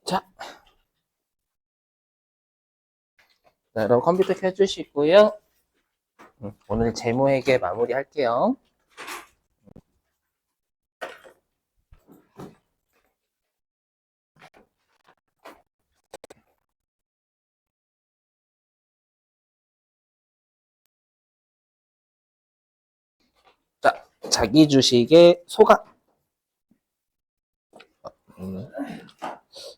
자, 네, 여러분 컴퓨터 켜주시고요. 오늘 제모에게 마무리할게요. 자, 자기 주식의 소각.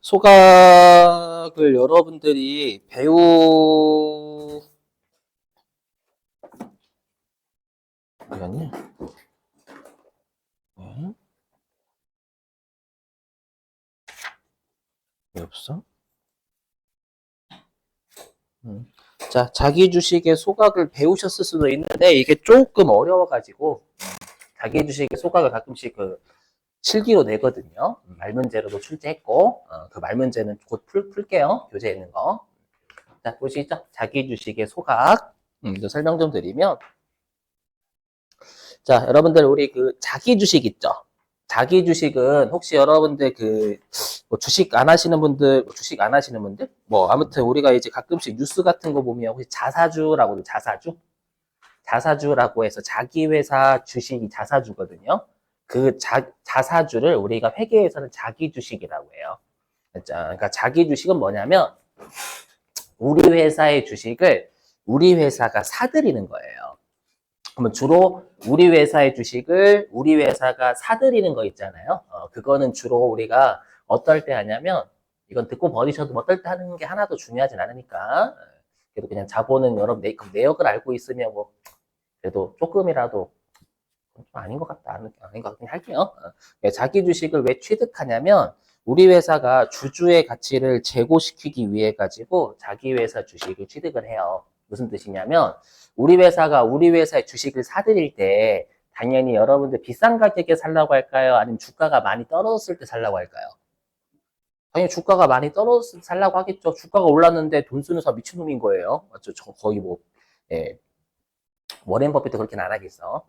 소각을 여러분들이 아니요. 네. 왜 없어? 자, 자기 주식의 소각을 배우셨을 수도 있는데 이게 조금 어려워가지고 자기 주식의 소각을 가끔씩 실기로 내거든요. 말문제로도 출제했고 그 말문제는 곧 풀게요. 교재에 있는 거. 자, 보시죠. 자기 주식의 소각. 설명 좀 드리면 자, 여러분들 우리 그 자기 주식 있죠? 자기 주식은 혹시 여러분들 뭐 주식 안 하시는 분들, 주식 안 하시는 분들? 뭐 아무튼 우리가 이제 가끔씩 뉴스 같은 거 보면 혹시 자사주라고 자사주? 자사주라고 해서 자기 회사 주식이 자사주거든요. 그 자사주를 우리가 회계에서는 자기 주식이라고 해요. 그러니까 자기 주식은 뭐냐면 우리 회사의 주식을 우리 회사가 사들이는 거예요. 그러면 주로 우리 회사의 주식을 우리 회사가 사들이는 거 있잖아요. 그거는 주로 우리가 어떨 때 하냐면 이건 듣고 버리셔도 어떨 때 하는 게 하나도 중요하진 않으니까 그래도 그냥 자본은 여러분 내역을 알고 있으면 뭐 그래도 조금이라도 좀 아닌 것 같다. 아닌 것 같긴 할게요. 자기 주식을 왜 취득하냐면 우리 회사가 주주의 가치를 제고시키기 위해 가지고 자기 회사 주식을 취득을 해요. 무슨 뜻이냐면 우리 회사가 우리 회사의 주식을 사들일 때 당연히 여러분들 비싼 가격에 살라고 할까요? 아니면 주가가 많이 떨어졌을 때 살라고 할까요? 당연히 주가가 많이 떨어졌을 때 살라고 하겠죠. 주가가 올랐는데 돈 쓰는 사람 미친놈인 거예요. 맞죠? 거의 뭐 예, 워렌 버핏도 그렇게는 안 하겠어.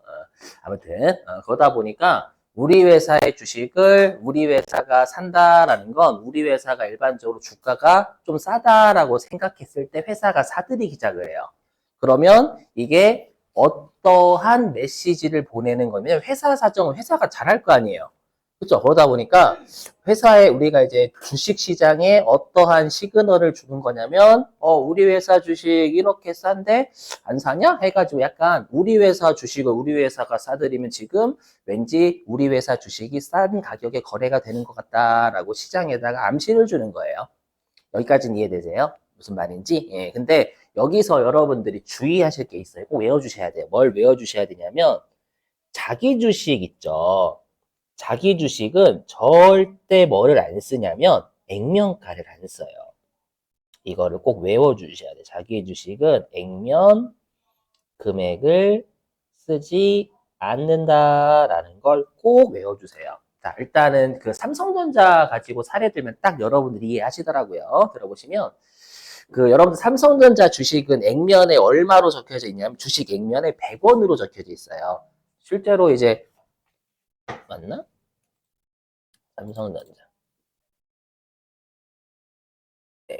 아무튼 그러다 보니까 우리 회사의 주식을 우리 회사가 산다라는 건 우리 회사가 일반적으로 주가가 좀 싸다라고 생각했을 때 회사가 사들이기 시작을 해요. 그러면 이게 어떠한 메시지를 보내는 거면 회사 사정은 회사가 잘할 거 아니에요. 그렇죠. 그러다 보니까 회사에 우리가 이제 주식 시장에 어떠한 시그널을 주는 거냐면 우리 회사 주식 이렇게 싼데 안 사냐? 해가지고 약간 우리 회사 주식을 우리 회사가 싸들이면 지금 왠지 우리 회사 주식이 싼 가격에 거래가 되는 것 같다라고 시장에다가 암시를 주는 거예요. 여기까지는 이해되세요? 무슨 말인지? 예, 근데 여기서 여러분들이 주의하실 게 있어요. 꼭 외워주셔야 돼요. 뭘 외워주셔야 되냐면 자기 주식 있죠. 자기 주식은 절대 뭐를 안 쓰냐면 액면가를 안 써요. 이거를 꼭 외워주셔야 돼요. 자기 주식은 액면 금액을 쓰지 않는다라는 걸 꼭 외워주세요. 자, 일단은 그 삼성전자 가지고 사례 들면 딱 여러분들이 이해하시더라고요. 들어보시면 여러분들 삼성전자 주식은 액면에 얼마로 적혀져 있냐면 주식 액면에 100원으로 적혀져 있어요. 실제로 이제 맞나? 삼성전자. 네.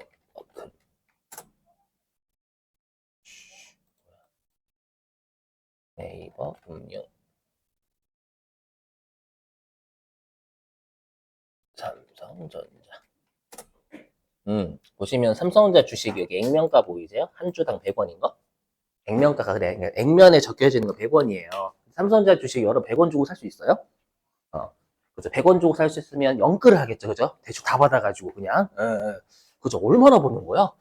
네이버 금융 삼성전자. 보시면 삼성전자 주식 여기 액면가 보이세요? 한 주당 100원인 거? 액면가가 그래. 그러니까 액면에 적혀지는 거 100원이에요. 삼성전자 주식 여러 100원 주고 살 수 있어요? 어. 그죠. 100원 주고 살 수 있으면 영끌을 하겠죠. 그죠? 대충 다 받아가지고 그냥. 그죠. 얼마나 버는 거야?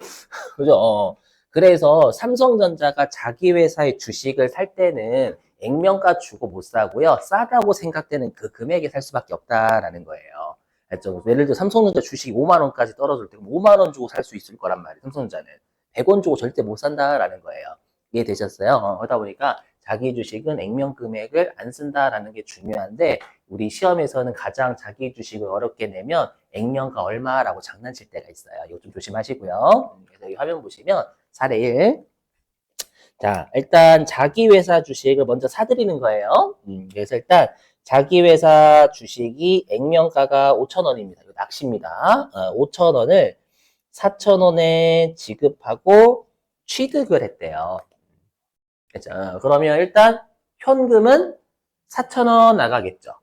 그죠? 그래서 삼성전자가 자기 회사의 주식을 살 때는 액면가 주고 못 사고요. 싸다고 생각되는 그 금액에 살 수밖에 없다라는 거예요. 알죠? 예를 들어 삼성전자 주식이 5만 원까지 떨어질 때 5만 원 주고 살 수 있을 거란 말이에요. 삼성전자는 100원 주고 절대 못 산다라는 거예요. 이해되셨어요? 그러다 보니까 자기 주식은 액면 금액을 안 쓴다라는 게 중요한데 우리 시험에서는 가장 자기 주식을 어렵게 내면 액면가 얼마라고 장난칠 때가 있어요. 이거 좀 조심하시고요. 그래서 이 화면 보시면 사례 1. 자, 일단 자기 회사 주식을 먼저 사들이는 거예요. 그래서 일단 자기 회사 주식이 액면가가 5,000원입니다. 이거 낚시입니다. 5,000원을 4,000원에 지급하고 취득을 했대요. 그죠? 그러면 일단 현금은 4,000원 나가겠죠.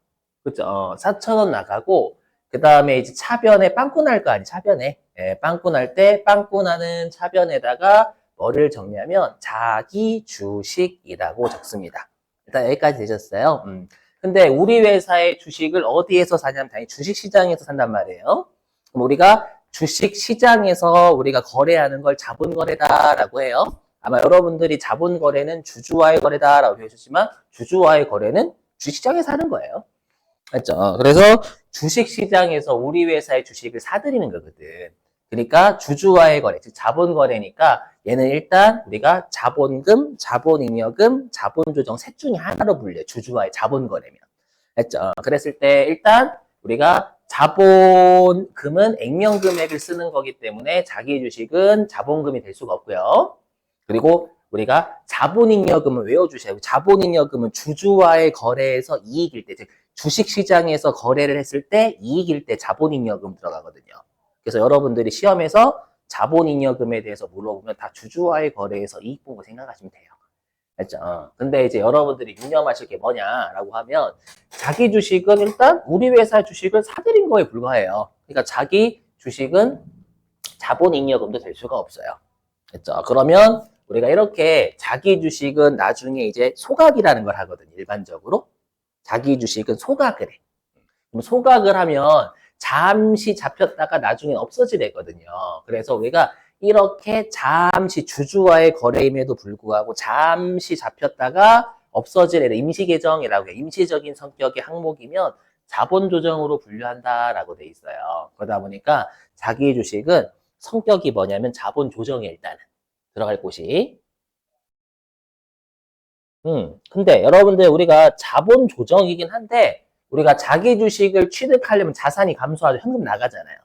그죠? 4,000원 나가고 그 다음에 이제 차변에 빵꾸 날 거 아니 차변에 빵꾸 날 때 빵꾸 나는 차변에다가 뭐를 적냐면 자기 주식이라고 적습니다. 일단 여기까지 되셨어요. 근데 우리 회사의 주식을 어디에서 사냐면 당연히 주식시장에서 산단 말이에요. 그럼 우리가 주식시장에서 우리가 거래하는 걸 자본거래다라고 해요. 아마 여러분들이 자본거래는 주주와의 거래다라고 배우셨지만 주주와의 거래는 주식시장에서 하는 거예요. 맞죠? 그래서 주식시장에서 우리 회사의 주식을 사들이는 거거든. 그러니까 주주와의 거래, 즉 자본거래니까 얘는 일단 우리가 자본금, 자본잉여금, 자본조정 셋 중에 하나로 불려요. 주주와의 자본거래면. 맞죠? 그랬을 때 일단 우리가 자본금은 액면금액을 쓰는 거기 때문에 자기 주식은 자본금이 될 수가 없고요. 그리고 우리가 자본잉여금을 외워주셔야 돼요. 자본잉여금은 주주와의 거래에서 이익일 때, 즉 주식시장에서 거래를 했을 때 이익일 때 자본잉여금 들어가거든요. 그래서 여러분들이 시험에서 자본잉여금에 대해서 물어보면 다 주주와의 거래에서 이익 본 거 생각하시면 돼요. 알죠? 근데 이제 여러분들이 유념하실 게 뭐냐라고 하면 자기 주식은 일단 우리 회사 주식을 사들인 거에 불과해요. 그러니까 자기 주식은 자본잉여금도 될 수가 없어요. 그렇죠? 그러면 우리가 이렇게 자기 주식은 나중에 이제 소각이라는 걸 하거든요. 일반적으로. 자기 주식은 소각을 해. 그럼 소각을 하면 잠시 잡혔다가 나중에 없어지거든요. 그래서 우리가 이렇게 잠시 주주와의 거래임에도 불구하고 잠시 잡혔다가 없어질 애를 임시계정이라고 해요. 임시적인 성격의 항목이면 자본조정으로 분류한다라고 돼 있어요. 그러다 보니까 자기 주식은 성격이 뭐냐면 자본조정에 일단은 들어갈 곳이. 근데 여러분들 우리가 자본조정이긴 한데 우리가 자기 주식을 취득하려면 자산이 감소하죠. 현금 나가잖아요.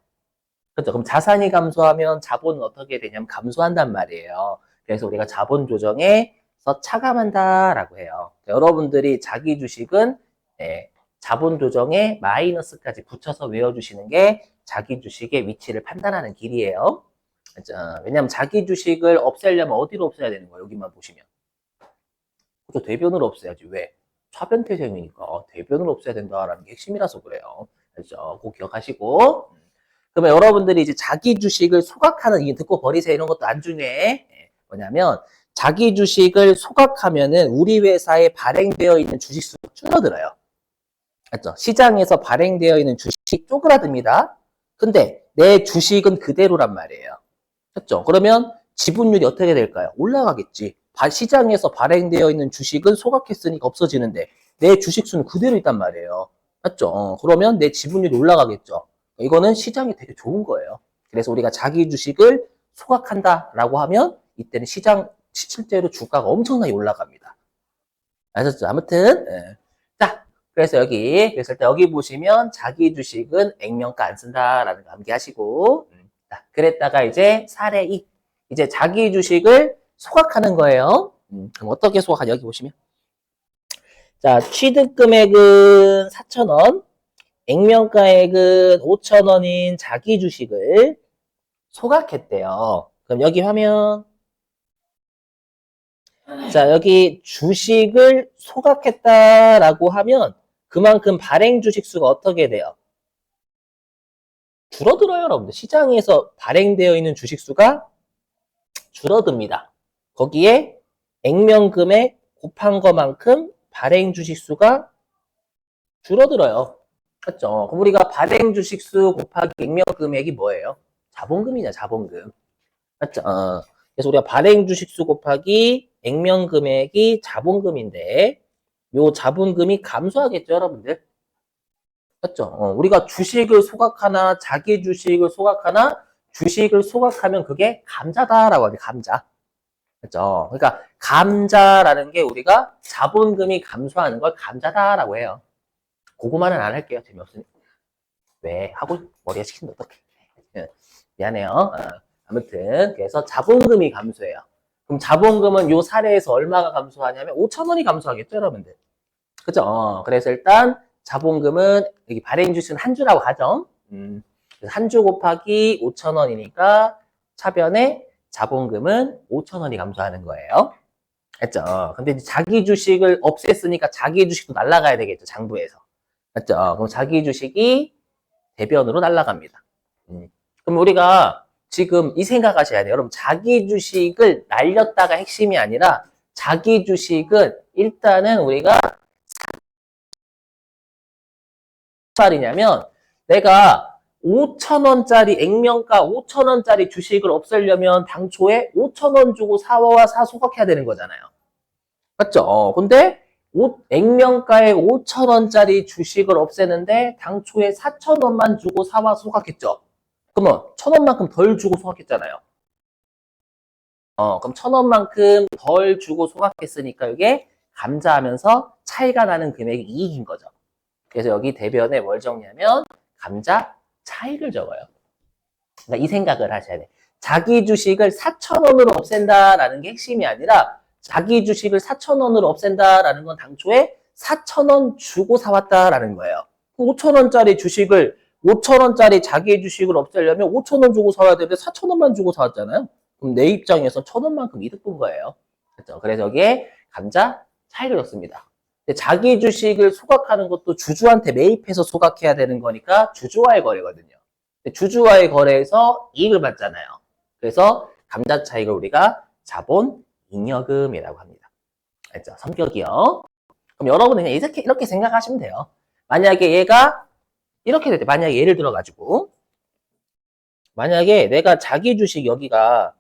그렇죠. 그럼 자산이 감소하면 자본은 어떻게 되냐면 감소한단 말이에요. 그래서 우리가 자본 조정에서 차감한다라고 해요. 여러분들이 자기 주식은 자본 조정에 마이너스까지 붙여서 외워주시는 게 자기 주식의 위치를 판단하는 길이에요. 그렇죠? 왜냐하면 자기 주식을 없애려면 어디로 없애야 되는 거예요? 여기만 보시면. 그렇죠. 대변으로 없애야지. 왜? 차변태생이니까 대변으로 없애야 된다라는 게 핵심이라서 그래요. 그렇죠? 꼭 기억하시고. 그러면 여러분들이 이제 자기 주식을 소각하는, 이게 듣고 버리세요 이런 것도 안 중요해. 뭐냐면 자기 주식을 소각하면은 우리 회사에 발행되어 있는 주식 수가 줄어들어요. 맞죠? 시장에서 발행되어 있는 주식이 쪼그라듭니다. 근데 내 주식은 그대로란 말이에요. 맞죠? 그러면 지분율이 어떻게 될까요? 올라가겠지. 시장에서 발행되어 있는 주식은 소각했으니까 없어지는데 내 주식 수는 그대로 있단 말이에요. 맞죠? 그러면 내 지분율이 올라가겠죠. 이거는 시장이 되게 좋은 거예요. 그래서 우리가 자기 주식을 소각한다라고 하면 이때는 시장 실제로 주가가 엄청나게 올라갑니다. 아셨죠? 아무튼 자, 그래서 그래서 일단 여기 보시면 자기 주식은 액면가 안 쓴다라는 거 암기하시고 자, 그랬다가 이제 사례 2 이제 자기 주식을 소각하는 거예요. 그럼 어떻게 소각하냐 여기 보시면 자, 취득 금액은 4,000원, 액면가액은 5,000원인 자기 주식을 소각했대요. 그럼 여기 화면 자, 여기 주식을 소각했다라고 하면 그만큼 발행 주식 수가 어떻게 돼요? 줄어들어요, 여러분들. 시장에서 발행되어 있는 주식 수가 줄어듭니다. 거기에 액면 금액 곱한 것만큼 발행 주식 수가 줄어들어요. 맞죠? 그럼 우리가 발행 주식 수 곱하기 액면 금액이 뭐예요? 자본금이냐, 자본금. 맞죠? 그래서 우리가 발행 주식 수 곱하기 액면 금액이 자본금인데 요 자본금이 감소하겠죠, 여러분들? 맞죠? 우리가 주식을 소각하나 자기 주식을 소각하나 주식을 소각하면 그게 감자다라고 하죠, 감자. 그렇죠? 그러니까 감자라는 게 우리가 자본금이 감소하는 걸 감자다라고 해요. 그거만은 안 할게요. 재미없으니까. 왜? 하고 머리가 시키면 어떡해. 미안해요. 아무튼 그래서 자본금이 감소해요. 그럼 자본금은 요 사례에서 얼마가 감소하냐면 5,000원이 감소하겠죠, 여러분들. 그죠? 그래서 일단 자본금은 여기 발행 주식은 한 주라고 하죠. 한 주 곱하기 5,000원이니까 차변에 자본금은 5,000원이 감소하는 거예요. 맞죠? 근데 이제 자기 주식을 없앴으니까 자기 주식도 날라가야 되겠죠, 장부에서. 맞죠? 그럼 자기 주식이 대변으로 날라갑니다. 그럼 우리가 지금 이 생각하셔야 돼요. 여러분, 자기 주식을 날렸다가 핵심이 아니라 자기 주식은 일단은 우리가 말이냐면 내가 5,000원짜리 액면가 5,000원짜리 주식을 없애려면 당초에 5,000원 주고 사와 소각해야 되는 거잖아요. 맞죠? 근데 액면가에 5,000원짜리 주식을 없애는데 당초에 4,000원만 주고 사와 소각했죠. 그러면 1,000원만큼 덜 주고 소각했잖아요. 그럼 1,000원만큼 덜 주고 소각했으니까 이게 감자하면서 차이가 나는 금액이 이익인 거죠. 그래서 여기 대변에 뭘 적냐면 감자 차익을 적어요. 그러니까 이 생각을 하셔야 돼. 자기 주식을 4,000원으로 없앤다라는 게 핵심이 아니라 자기 주식을 4,000원으로 없앤다라는 건 당초에 4,000원 주고 사왔다라는 거예요. 5,000원짜리 주식을 5,000원짜리 자기 주식을 없애려면 5,000원 주고 사와야 되는데 4,000원만 주고 사왔잖아요. 그럼 내 입장에서 1,000원만큼 이득 본 거예요. 그렇죠? 그래서 여기에 감자 차익을 넣습니다. 자기 주식을 소각하는 것도 주주한테 매입해서 소각해야 되는 거니까 주주와의 거래거든요. 주주와의 거래에서 이익을 받잖아요. 그래서 감자 차익을 우리가 자본 잉여금이라고 합니다. 알죠? 성격이요. 그럼 여러분은 그냥 이렇게 생각하시면 돼요. 만약에 얘가 이렇게 됐대. 만약에 예를 들어가지고 만약에 내가 자기 주식 여기가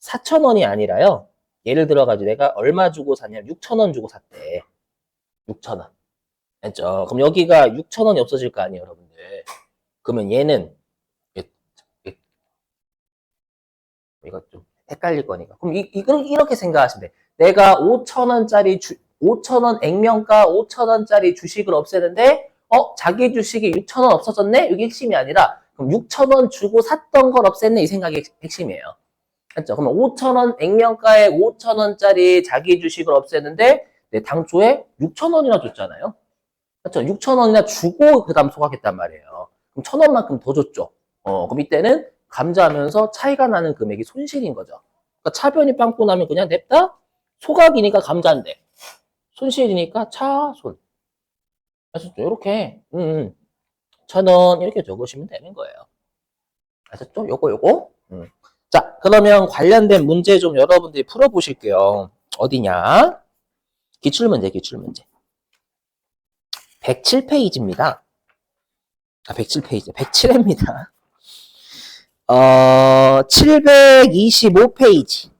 4,000원이 아니라요. 예를 들어가지고 내가 얼마 주고 샀냐면 6,000원 주고 샀대. 6,000원. 알죠? 그럼 여기가 6,000원이 없어질 거 아니에요, 여러분들. 그러면 얘는 이거 좀 헷갈릴 거니까. 그럼 이렇게 생각하시면 돼. 내가 5,000원짜리 5,000원 액면가 5,000원짜리 주식을 없애는데 자기 주식이 6,000원 없어졌네? 이게 핵심이 아니라 그럼 6,000원 주고 샀던 걸 없앴네? 이 생각이 핵심이에요. 맞죠? 그러면 5,000원 액면가에 5,000원짜리 자기 주식을 없애는데 내 당초에 6,000원이나 줬잖아요. 그렇죠? 6,000원이나 주고 그 다음 소각했단 말이에요. 그럼 1,000원만큼 더 줬죠. 그럼 이때는 감자하면서 차이가 나는 금액이 손실인 거죠. 그러니까 차변이 빵꾸 나면 그냥 냅다 소각이니까 감자인데 손실이니까 차손. 아셨죠? 이렇게 1,000원 이렇게 적으시면 되는 거예요. 아셨죠? 요거. 자, 그러면 관련된 문제 좀 여러분들이 풀어보실게요. 어디냐? 기출문제. 107페이지입니다. 107페이지. 107회입니다. 725페이지.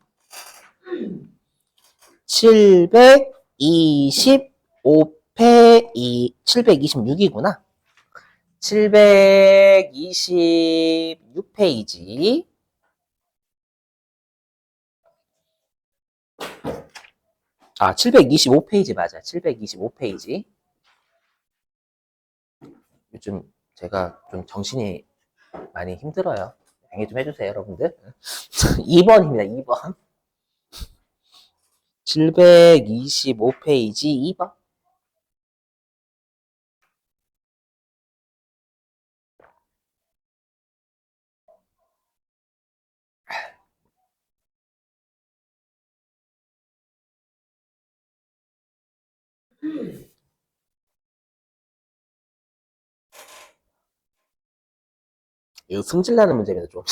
726이구나. 726페이지. 아, 725페이지 맞아. 725페이지. 요즘 제가 좀 정신이 많이 힘들어요. 양해 좀 해주세요, 여러분들. 2번입니다, 2번. 725페이지 2번. 이거 승질나는 문제입니다, 좀.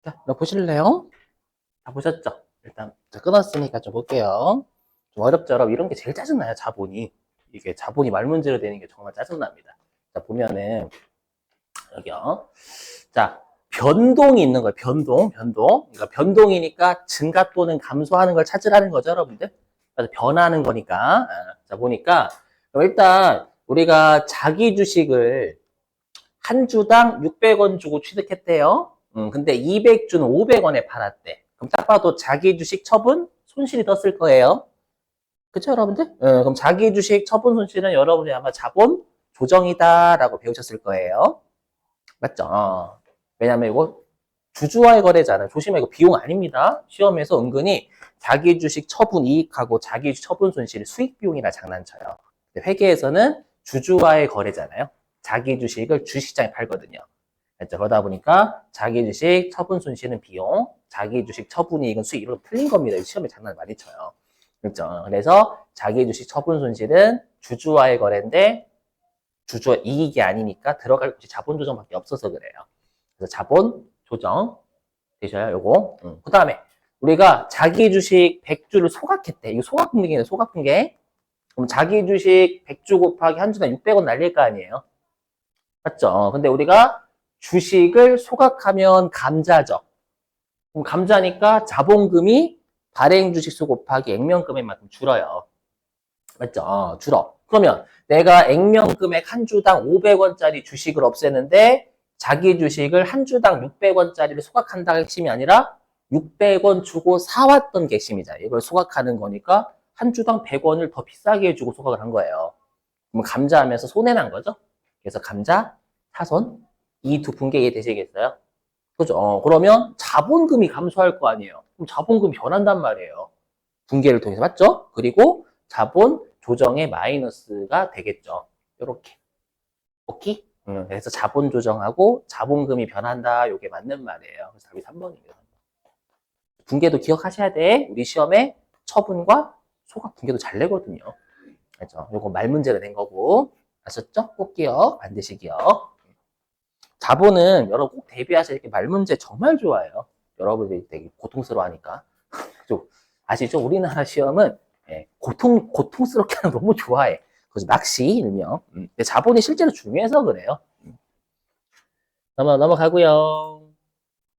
자, 이거 보실래요? 다 보셨죠? 일단 자, 끊었으니까 좀 볼게요. 좀 어렵죠, 여러분. 이런 게 제일 짜증나요, 자본이. 이게 자본이 말 문제로 되는 게 정말 짜증납니다. 자, 보면은 여기요. 자, 변동이 있는 거예요. 변동. 그러니까 변동이니까 증가 또는 감소하는 걸 찾으라는 거죠, 여러분들. 그래서 변하는 거니까. 자, 보니까 그럼 일단 우리가 자기 주식을 한 주당 600원 주고 취득했대요. 근데 200주는 500원에 팔았대. 그럼 딱 봐도 자기 주식 처분 손실이 떴을 거예요. 그쵸, 여러분들? 그럼 자기 주식 처분 손실은 여러분이 아마 자본 조정이다라고 배우셨을 거예요. 맞죠? 왜냐면 이거 주주와의 거래잖아요. 조심해, 이거 비용 아닙니다. 시험에서 은근히 자기 주식 처분 이익하고 자기 주식 처분 손실 수익 비용이라 장난쳐요. 회계에서는 주주와의 거래잖아요. 자기 주식을 주식시장에 팔거든요. 그렇죠? 그러다 보니까 자기 주식 처분 손실은 비용, 자기 주식 처분 이익은 수익, 이렇게 틀린 겁니다. 시험에 장난 많이 쳐요. 그렇죠? 그래서 자기 주식 처분 손실은 주주와의 거래인데 주주 이익이 아니니까 들어갈 곳이 자본 조정밖에 없어서 그래요. 그래서 자본 조정 되셔요, 요거. 그 다음에 우리가 자기 주식 100주를 소각했대. 이거 소각분기네, 소각분기. 그럼 자기 주식 100주 곱하기 한 주당 600원 날릴 거 아니에요? 맞죠? 근데 우리가 주식을 소각하면 감자죠. 그럼 감자니까 자본금이 발행 주식수 곱하기 액면금액만큼 줄어요. 맞죠? 줄어. 그러면 내가 액면금액 한 주당 500원짜리 주식을 없애는데 자기 주식을 한 주당 600원짜리를 소각한다가 핵심이 아니라 600원 주고 사왔던 게 핵심이잖아요. 이걸 소각하는 거니까 한 주당 100원을 더 비싸게 해주고 소각을 한 거예요. 그럼 감자하면서 손해난 거죠. 그래서 감자, 사손, 이 두 분께 이해되시겠어요? 그죠? 그러면 자본금이 감소할 거 아니에요. 그럼 자본금이 변한단 말이에요. 분계를 통해서 맞죠? 그리고 자본 조정의 마이너스가 되겠죠. 이렇게. 오케이? 그래서 자본 조정하고 자본금이 변한다. 이게 맞는 말이에요. 그래서 답이 3번입니다. 분계도 기억하셔야 돼. 우리 시험에 처분과 소각 분계도 잘 내거든요. 그렇죠? 요거 말 문제가 된 거고. 아셨죠? 꼭 기억, 반드시 기억. 자본은 여러분 꼭 대비하셔야 이렇게 말 문제 정말 좋아해요. 여러분들이 되게 고통스러워 하니까. 아시죠? 우리나라 시험은 고통스럽게 하는 거 너무 좋아해. 그래서 낚시, 일명. 근데 자본이 실제로 중요해서 그래요. 넘어가고요.